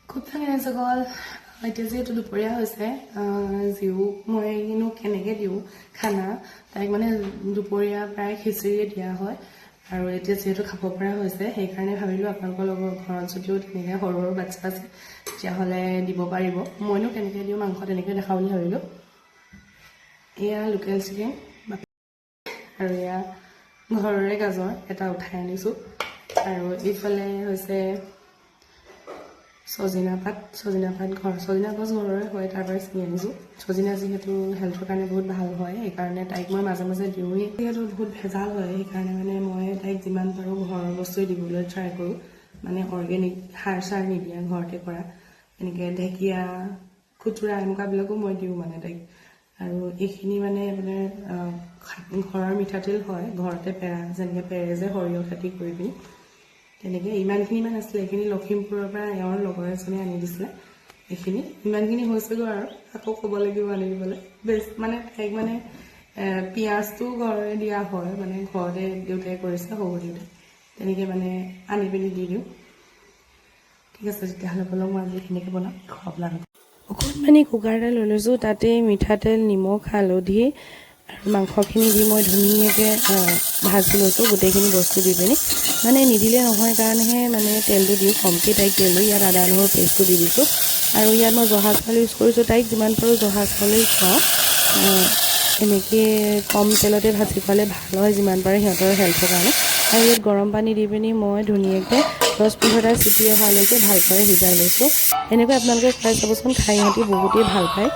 খুব ভাঙি আছে গ'ল এতিয়া যিহেতু দুপৰীয়া হৈছে জিউক মইনো কেনেকৈ দিওঁ খানা তাইক মানে দুপৰীয়া প্ৰায় খিচিৰিয়ে দিয়া হয় আৰু এতিয়া যিহেতু খাব পৰা হৈছে সেইকাৰণে ভাবিলোঁ আপোনালোকৰ লগৰ ঘৰত যদিও তেনেকৈ সৰু সৰু বাচ্চা আছে তেতিয়াহ'লে দিব পাৰিব মইনো কেনেকৈ দিওঁ মাংস তেনেকৈ দেখাওঁ বুলি ভাবিলোঁ এয়া লোকেল চিকেন আৰু এয়া ঘৰৰে গাজৰ এটা উঠাই আনিছোঁ আৰু ইফালে হৈছে সজিনা পাত সজিনা গছ ঘৰৰে হয় তাৰ পৰা চিঙি আনিছোঁ সজিনা যিহেতু হেল্থৰ কাৰণে বহুত ভাল হয় সেইকাৰণে তাইক মই মাজে মাজে দিওঁৱেই যিহেতু বহুত ভেজাল হয় সেইকাৰণে মানে মই তাইক যিমান পাৰোঁ ঘৰৰ বস্তুৱে দিবলৈ ট্ৰাই কৰোঁ মানে অৰ্গেনিক সাৰ চাৰ নিদিয়া ঘৰতে কৰা এনেকৈ ঢেকীয়া খুতুৰা এনেকুৱাবিলাকো মই দিওঁ মানে তাইক আৰু এইখিনি মানে ঘৰৰ মিঠাতেল হয় ঘৰতে পেৰা যেনেকৈ পেৰে যে সৰিয়হ খেতি কৰি পিনি তেনেকৈ ইমানখিনিমান আছিলে এইখিনি লখিমপুৰৰ পৰা এওঁৰ লগৰ এজনে আনি দিছিলে এইখিনি ইমানখিনি হৈছেগৈ আৰু আকৌ ক'ব লাগিব আনি দিবলৈ বেছ মানে তাইক মানে পিঁয়াজটো ঘৰৰে দিয়া হয় মানে ঘৰতে দেউতাই কৰিছে শহুৰ দেউতাই তেনেকৈ মানে আনি পিনি দি দিওঁ ঠিক আছে তেতিয়াহ'লে ব'লক মই আজি এইখিনিকে বনাম খোৱাবলৈ অকণমানি কুকাৰ এটা লৈ লৈছোঁ তাতে মিঠাতেল নিমখ হালধি আৰু মাংসখিনি দি মই ধুনীয়াকৈ ভাজি লৈছোঁ গোটেইখিনি বস্তু দি পিনি মানে নিদিলে নহয় কাৰণেহে মানে তেলটো দিওঁ কমকৈ তাইক তেল দিওঁ ইয়াত আদা নহৰু পেষ্টটো দি দিছোঁ আৰু ইয়াত মই জহা চাউল ইউজ কৰিছোঁ তাইক যিমান পাৰোঁ জহা চাউলেই খুৱাওঁ এনেকৈ কম তেলতে ভাজি খোৱালে ভাল হয় যিমান পাৰে সিহঁতৰ হেল্থৰ কাৰণে আৰু ইয়াত গৰম পানী দি পিনি মই ধুনীয়াকৈ 10-15টা চিটি অহালৈকে ভালকৈ সিজাই লৈছোঁ এনেকৈ আপোনালোকে খুৱাই চাবচোন খাই সিহঁতি বহুতেই ভাল পায়